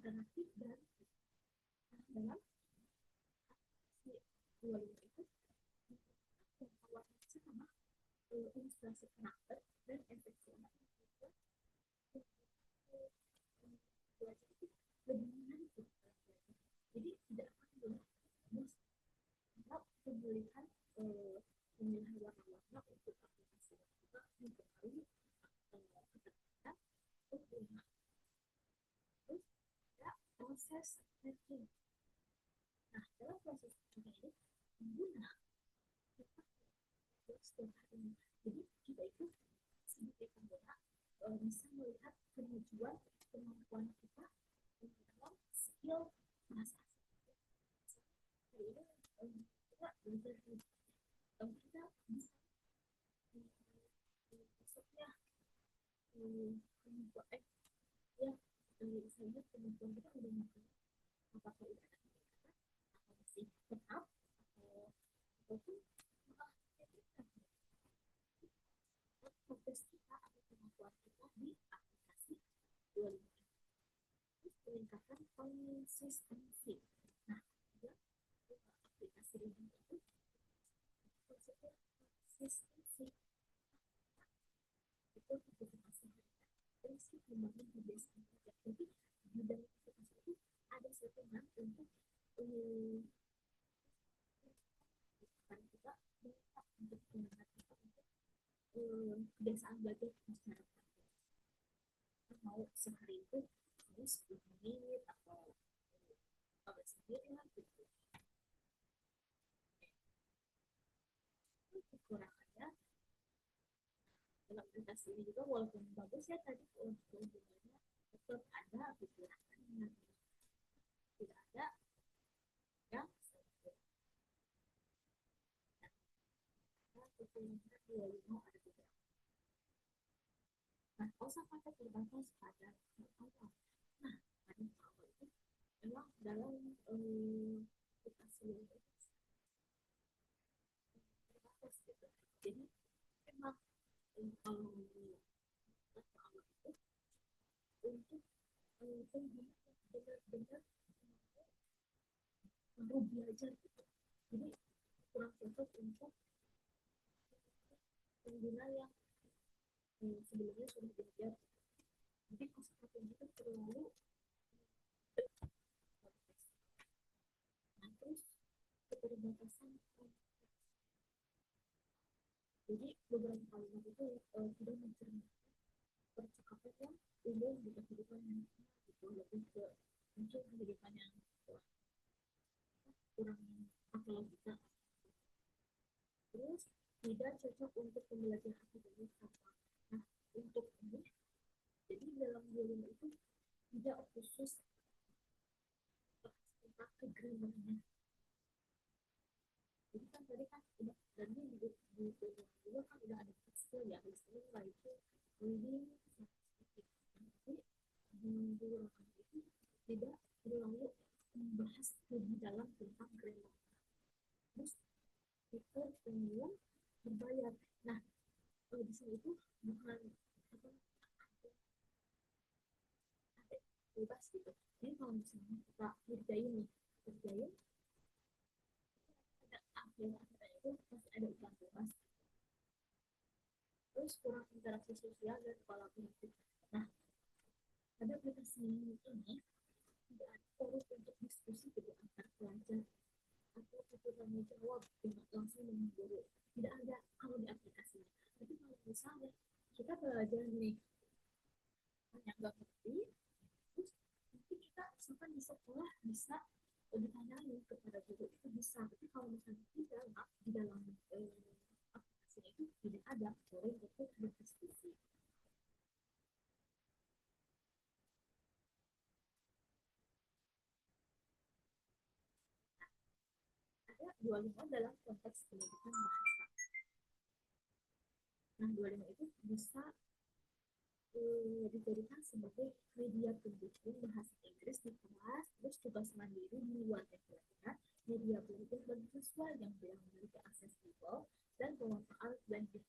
alternatif dan dalam Duolingo itu warnanya sama ilustrasi karakter dan efek suara belajar itu lebih menarik tuh. Jadi tidak akan mudah kalau pemilihan pemilihan warna-warna untuk aplikasi juga mempengaruhi keterkaitan pengguna. Terus ada proses matching. Nah, dalam proses matching ini pengguna setiap hari. Jadi kita itu sebagai pengguna bisa melihat kemajuan kemampuan kita dalam skill bahasa asing. Hari ini kita belajar kita bisa masuknya kemampuan ya misalnya kemampuan kita udah makan apakah itu ada atau masih tetap ataupun progres kita atau kemampuan kita di aplikasi Duolingo. Terus meningkatkan konsistensi. Nah, juga aplikasi Duolingo itu konsepnya konsistensi itu aktivitas sehari-hari. Prinsip membangun kebiasaan kerja. Jadi di dalam aplikasi itu ada settingan untuk kita minta untuk pendengar kita untuk kebiasaan belajar secara mau sehari itu ini 10 menit atau 15 menit lah gitu. Kekurangannya dalam aplikasi ini juga walaupun bagus ya tadi keuntungannya tetap ada kekurangannya tidak ada yang kekurangan Duolingo ada beberapa. Nah, kosakata terbatas pada awal. Nah, pada awal itu memang dalam aplikasi itu terbatas gitu. Jadi memang kalau awal itu untuk pengguna benar-benar baru belajar gitu. Jadi kurang cocok untuk pengguna yang sebelumnya sudah belajar. Jadi kosakata itu terlalu nah, terus keterbatasan jadi beberapa kalimat itu tidak mencerminkan percakapan yang umum di kehidupan yang gitu lebih ke muncul kehidupan yang kurang akal kita. Terus tidak cocok untuk pembelajaran akademik apa. Nah, untuk ini jadi dalam Duolingo itu tidak khusus tentang kegrammarnya. Jadi kan tadi kan udah tadi di Duolingo kan udah ada skill ya, listening, writing, reading, tapi di Duolingo itu tidak terlalu membahas lebih dalam tentang grammar. Terus itu umum berbayar. Nah, di sini itu bukan apa bebas gitu. Jadi kalau misalnya kita kerjain ada akhir-akhirnya itu pasti ada iklan bebas. Terus kurang interaksi sosial dan kolaborasi. Nah, pada aplikasi ini tidak ada forum untuk diskusi gitu antar pelajar atau satu tanya jawab dengan langsung dengan guru. Tidak ada kalau di aplikasinya. Tapi kalau misalnya kita belajar nih yang nggak ngerti, terus nanti kita misalkan di sekolah bisa ditanyain kepada guru itu bisa. Tapi kalau misalnya di dalam aplikasinya itu tidak ada forum untuk berdiskusi. Ada Duolingo dalam konteks pendidikan bahasa. Nah, Duolingo itu bisa dijadikan sebagai media pendukung bahasa Inggris di kelas, terus tugas mandiri di luar pelajaran, media belajar bagi siswa yang belum memiliki akses Google, dan pemanfaat blended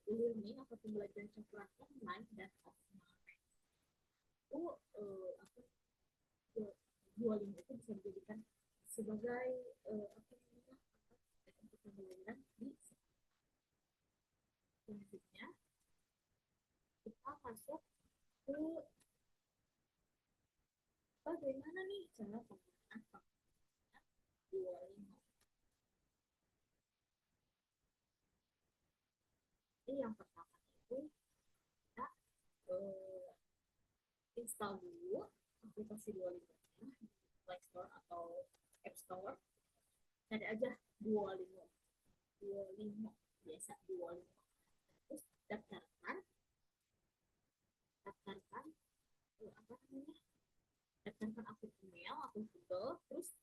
learning atau pembelajaran campuran online dan offline. Itu apa Duolingo itu bisa dijadikan sebagai apa namanya untuk pembelajaran di selanjutnya kita masuk ke bagaimana nih cara penggunaan Duolingo. Jadi yang pertama itu kita uh, install dulu aplikasi Duolingo di Play Store atau App Store. Cari aja Duolingo, Duolingo biasa Duolingo. Terus daftarkan, daftarkan apa namanya? Daftarkan akun email, akun Google, terus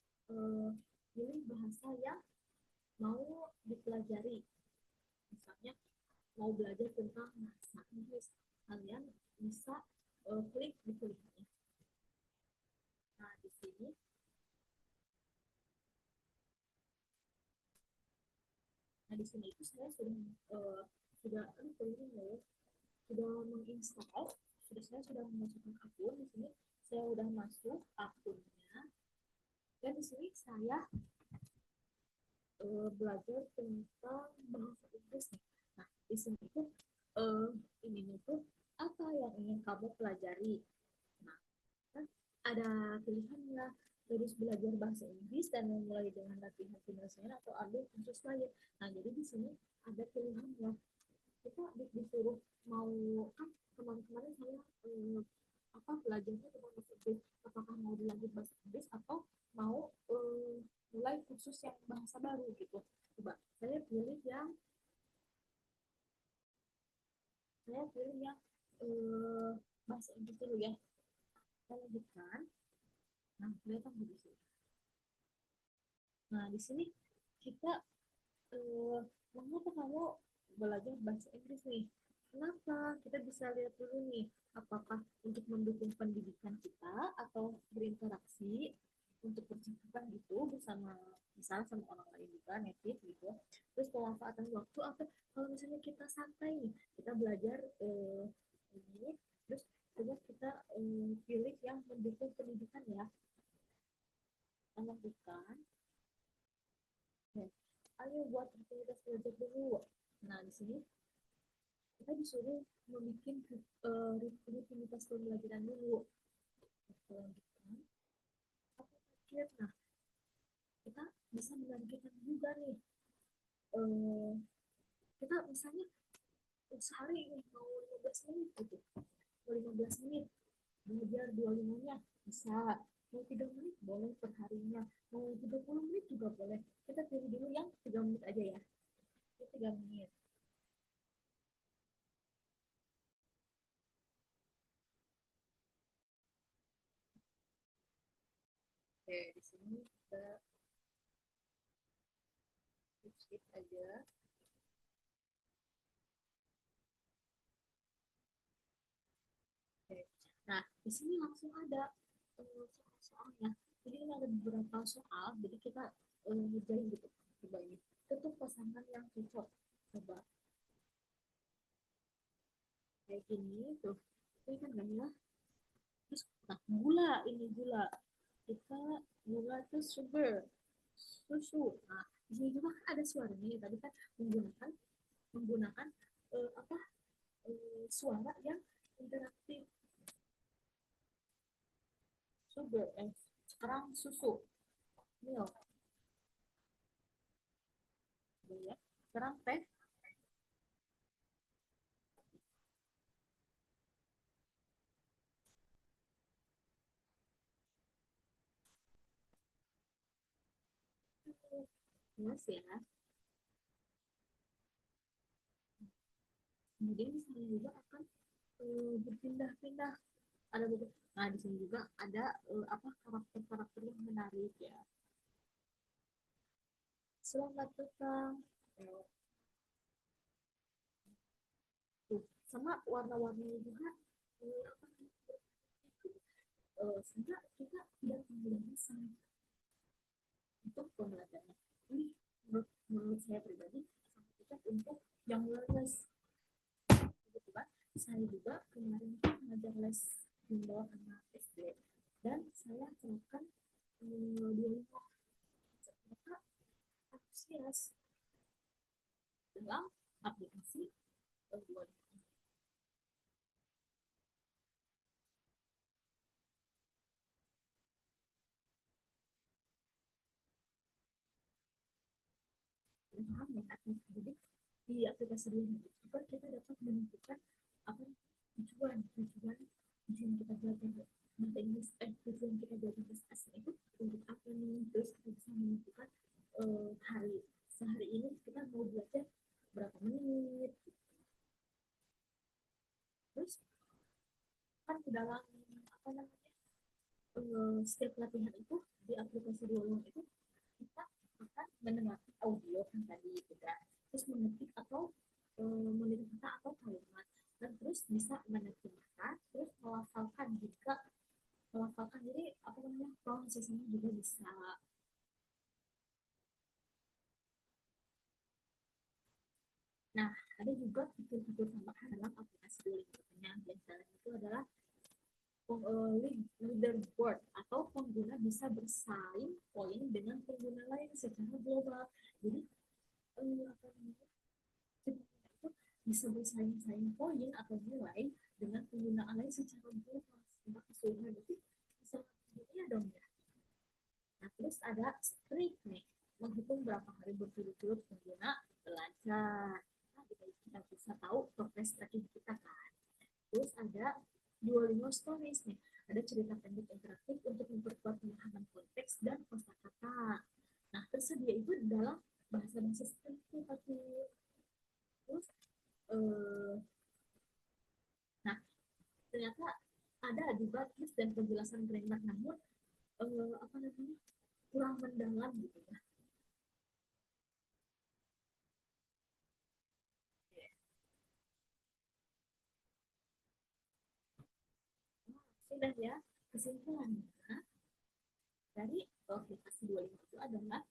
pilih bahasa yang mau dipelajari. Misalnya mau belajar tentang bahasa Inggris, kalian bisa klik di linknya. Nah, di sini itu saya sudah menginstal, saya sudah memasukkan akun. Di sini saya sudah masuk akunnya, dan di sini saya belajar tentang bahasa Inggris. Nah, di sini itu ini tuh apa yang ingin kamu pelajari. Nah, kan ada pilihannya, terus belajar bahasa Inggris dan memulai dengan latihan penyelesaian atau ambil kursus lain. Nah, jadi di sini ada pilihannya. Kita disuruh mau kan kemarin saya apa belajarnya tentang bahasa Inggris, apakah mau dilanjut bahasa Inggris atau mau mulai kursus yang bahasa baru gitu. Coba saya pilih yang bahasa Inggris dulu ya. Kita lanjutkan. Nah, kelihatan di sini. Nah, di sini kita mengapa kamu belajar bahasa Inggris nih? Kenapa? Kita bisa lihat dulu nih, apakah untuk mendukung pendidikan kita atau berinteraksi untuk percakapan gitu bersama misalnya sama orang lain juga native gitu. Terus pemanfaatan waktu atau kalau misalnya kita santai nih, kita belajar ini, terus coba kita pilih yang mendukung pendidikan ya. Kita lanjutkan. Ayo buat aktivitas belajar dulu. Nah, di sini kita disuruh membuat rutinitas pembelajaran dulu. Selanjutnya, apa target? Nah, kita bisa menargetkan juga nih. Kita misalnya sehari ini mau 15 menit gitu. Mau 15 menit belajar Duolingo-nya bisa. Mau 3 menit boleh per harinya. Mau 30 menit juga boleh. Kita pilih dulu yang 3 menit aja ya. 3 menit. Oke, di sini kita skip aja. Oke. Nah, di sini langsung ada soal-soalnya. Jadi ini ada beberapa soal, jadi kita ngerjain gitu. Coba ini. Itu pasangan yang cocok. Coba kayak gini tuh. Ini kan gak ya? Terus, nah, gula, ini gula. Kita gula itu sugar, susu. Nah, di sini juga kan ada suaranya. Tadi kan menggunakan menggunakan apa suara yang interaktif. Sugar, sekarang susu, milk, ya. Sekarang teh, mas ya. Kemudian di sini juga akan berpindah-pindah. Ada beberapa. Nah, di sini juga ada apa karakter-karakter yang menarik ya. Selamat datang. Tuh, sama warna-warninya juga apa sehingga kita tidak menggunakan sangat untuk pembelajaran. Ini menurut saya pribadi sangat cocok untuk yang learners. Kebetulan saya juga kemarin mengajar les bimbel anak SD dan saya terapkan aktivitas dalam aplikasi Duolingo. Paham ya? Jadi di aplikasi Duolingo itu kita dapat menentukan apa tujuan tujuan kita belajar bahasa Inggris, tujuan kita belajar bahasa asing itu untuk apa nih? Terus kita bisa menentukan hari sehari ini kita mau belajar berapa menit. Terus kan ke dalam apa namanya setiap latihan itu di aplikasi Duolingo itu kita akan mendengarkan audio kan tadi gitu kan, terus mengetik atau menulis kata atau kalimat, dan terus bisa menerjemahkan, terus melafalkan juga, melafalkan jadi apa namanya pronunciation juga bisa. Nah, ada juga fitur-fitur tambahan dalam aplikasi Duolingo yang biasanya itu adalah leaderboard atau pengguna bisa bersaing poin dengan pengguna lain secara global. Jadi apa namanya itu bisa bersaing-saing poin atau nilai dengan penggunaan lain secara global, secara keseluruhan. Berarti bisa ya dong ya. Nah, terus ada streak nih, menghitung berapa hari berturut-turut pengguna belajar. Nah, kita bisa tahu progres tracking kita kan. Terus ada Duolingo Stories nih, ada cerita pendek interaktif untuk memperkuat pemahaman konteks dan kosakata. Nah, tersedia itu dalam bahasa-bahasa seperti itu. Terus, nah ternyata ada juga tips dan penjelasan grammar, namun apa namanya kurang mendalam gitu ya. Nah, sudah ya, kesimpulannya dari aplikasi Duolingo itu adalah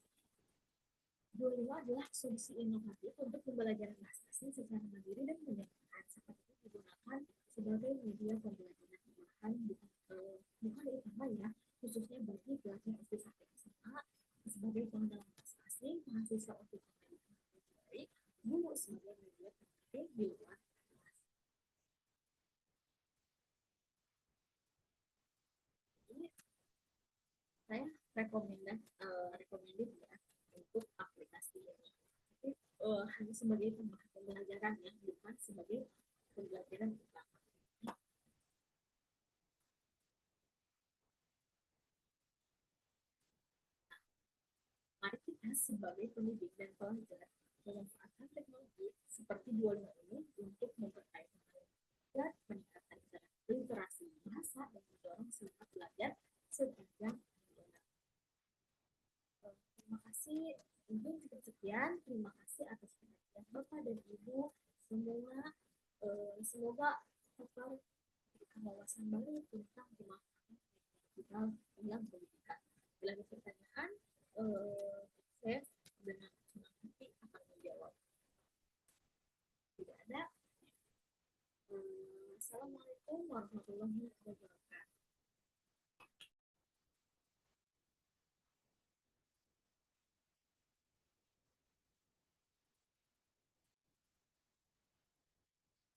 Duolingo adalah solusi inovatif untuk pembelajaran bahasa asing secara mandiri dan menyenangkan, seperti digunakan sebagai media pembelajaran tambahan bukan utama ya, khususnya bagi pelajar SD sampai SMA, sebagai pengendali bahasa asing, mahasiswa untuk mempelajari, guru sebagai media pendamping di luar kelas. Ini saya rekomendasi ya untuk aplikasi ini. Tapi hanya sebagai tambahan pembelajaran ya, bukan sebagai pembelajaran utama. Mari kita sebagai pendidik dan pelajar memanfaatkan teknologi seperti Duolingo ini untuk memperkaya dan meningkatkan literasi bahasa dan mendorong semangat belajar sepanjang bulan. Terima kasih. Mungkin cukup sekian. Terima kasih atas perhatian Bapak dan Ibu. Semoga dapat memberikan wawasan baru tentang pemanfaatan digital dalam pendidikan. Bila ada pertanyaan, saya dengan senang hati akan menjawab. Tidak ada. Assalamualaikum warahmatullahi wabarakatuh.